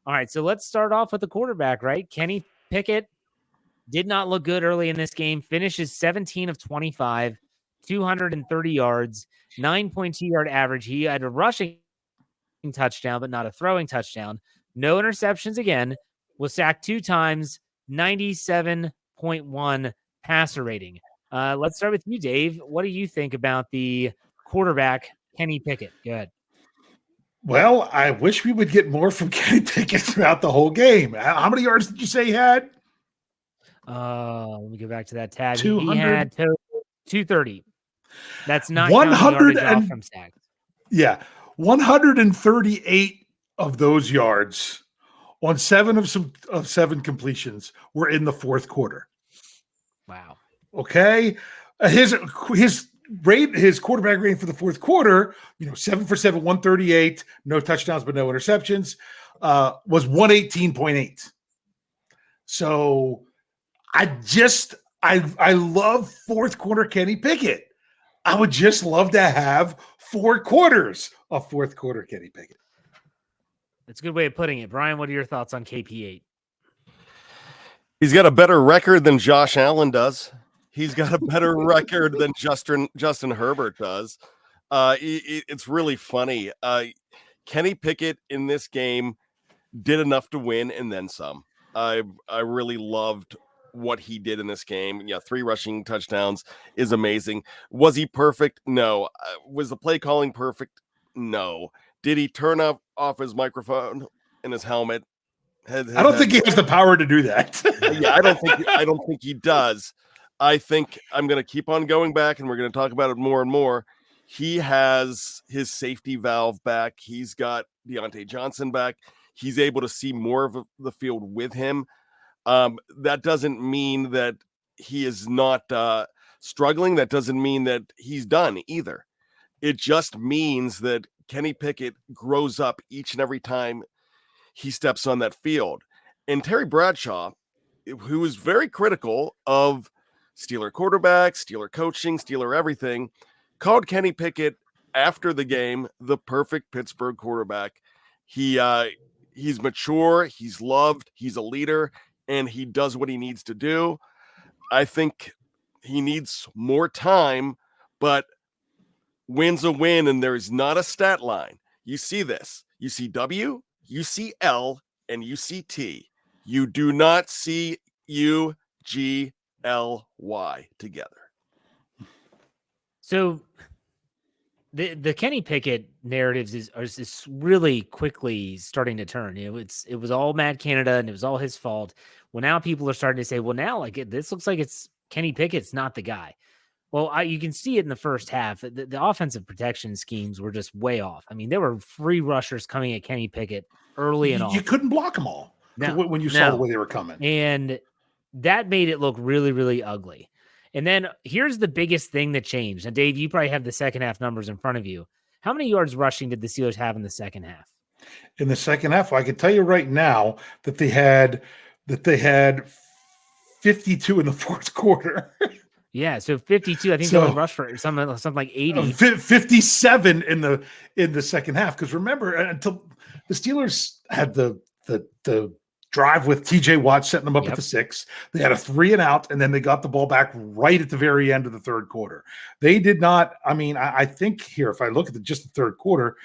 All right, so let's start off with the quarterback, right? Kenny Pickett did not look good early in this game. Finishes 17 of 25, 230 yards, 9.2-yard average. He had a rushing touchdown, but not a throwing touchdown. No interceptions again. Was sacked 2 times, 97.1 passer rating. Let's start with you, Dave. What do you think about the quarterback, Kenny Pickett? Go ahead. Well, I wish we would get more from Kenny Pickett throughout the whole game. How many yards did you say he had? Let me go back to that tab. 200? He had 230. That's not counting yardage off from sacks. Yeah, 138 of those yards on 7 of 7 completions were in the fourth quarter. Wow. Okay, his quarterback rating for the fourth quarter, 7 for 7, 138, no touchdowns but no interceptions, was 118.8. So I love fourth quarter Kenny Pickett. I would just love to have 4 quarters of fourth quarter Kenny Pickett. That's a good way of putting it. Brian, what are your thoughts on KP8? He's got a better record than Josh Allen does. He's got a better record than Justin Herbert does. It's really funny. Kenny Pickett in this game did enough to win and then some. I really loved what he did in this game. Yeah, 3 rushing touchdowns is amazing. Was he perfect? No. Was the play calling perfect? No. Did he turn off his microphone and his helmet? I don't think he has the power to do that. Yeah, I don't think he does. I think I'm going to keep on going back, and we're going to talk about it more and more. He has his safety valve back. He's got Deontay Johnson back. He's able to see more of the field with him. That doesn't mean that he is not struggling. That doesn't mean that he's done either. It just means that Kenny Pickett grows up each and every time he steps on that field. And Terry Bradshaw, who is very critical of Steeler quarterbacks, Steeler coaching, Steeler everything, called Kenny Pickett after the game the perfect Pittsburgh quarterback. He's mature, he's loved, he's a leader, and he does what he needs to do. I think he needs more time, but win's a win, and there's not a stat line. You see this. You see W, you see L, and you see T. You do not see U, G, L, Y together. So the Kenny Pickett narratives is really quickly starting to turn. It was all Matt Canada and it was all his fault. Well, now people are starting to say, well, now this looks like it's Kenny Pickett's not the guy. Well, you can see it in the first half. The offensive protection schemes were just way off. I mean, there were free rushers coming at Kenny Pickett early and often. You couldn't block them all when you saw the way they were coming. And that made it look really, really ugly. And then here's the biggest thing that changed. Now, Dave, you probably have the second half numbers in front of you. How many yards rushing did the Steelers have in the second half? In the second half, well, I can tell you right now that they had 52 in the fourth quarter. Yeah, so 52. I think they only rushed for something like 80. 57 in the second half. Because remember, until the Steelers had the drive with TJ Watt setting them up at the 6. They had a 3 and out, and then they got the ball back right at the very end of the third quarter. They did not. I mean, I think here, if I look at just the third quarter,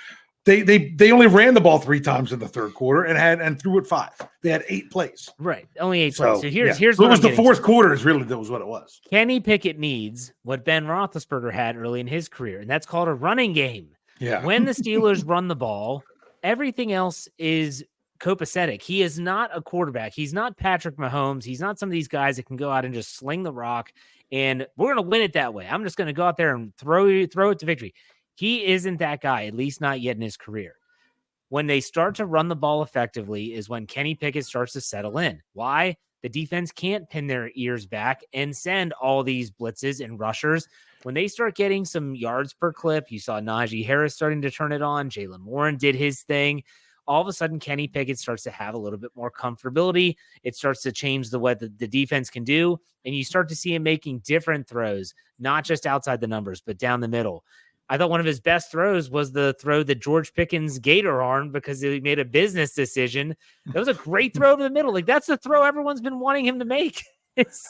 they only ran the ball 3 times in the third quarter and threw it 5. They had 8 plays. Right, only 8 plays. So here's what it was. The fourth quarter is really that was what it was. Kenny Pickett needs what Ben Roethlisberger had early in his career, and that's called a running game. Yeah. When the Steelers run the ball, everything else is copacetic. He is not a quarterback. He's not Patrick Mahomes. He's not some of these guys that can go out and just sling the rock and we're going to win it that way. I'm just going to go out there and throw it to victory. He isn't that guy, at least not yet in his career. When they start to run the ball effectively is when Kenny Pickett starts to settle in. Why? The defense can't pin their ears back and send all these blitzes and rushers. When they start getting some yards per clip, you saw Najee Harris starting to turn it on. Jaylen Warren did his thing. All of a sudden, Kenny Pickett starts to have a little bit more comfortability. It starts to change the way the defense can do, and you start to see him making different throws, not just outside the numbers, but down the middle. I thought one of his best throws was the throw that George Pickens gator armed because he made a business decision. That was a great throw to the middle. Like, that's the throw everyone's been wanting him to make.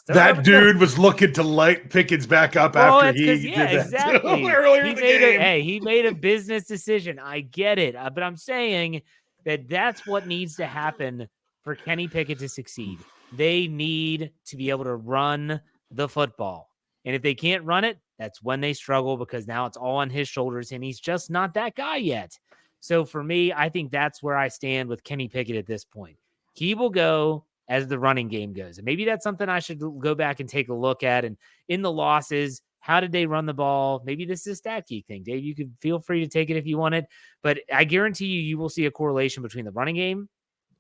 That dude was looking to light Pickens back up after he did that exactly. earlier in the game. He made a business decision. I get it. But I'm saying that's what needs to happen for Kenny Pickett to succeed. They need to be able to run the football. And if they can't run it, that's when they struggle, because now it's all on his shoulders and he's just not that guy yet. So for me, I think that's where I stand with Kenny Pickett at this point. He will go as the running game goes. And maybe that's something I should go back and take a look at. And in the losses, how did they run the ball? Maybe this is a stat geek thing. Dave, you could feel free to take it if you want it. But I guarantee you will see a correlation between the running game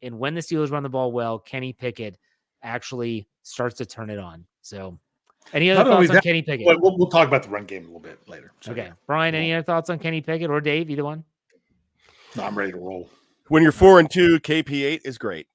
and when the Steelers run the ball well, Kenny Pickett actually starts to turn it on. So any other thoughts on Kenny Pickett? We'll talk about the run game a little bit later. So, okay. Brian, any other thoughts on Kenny Pickett or Dave, either one? No, I'm ready to roll. When you're 4-2, KP8 is great.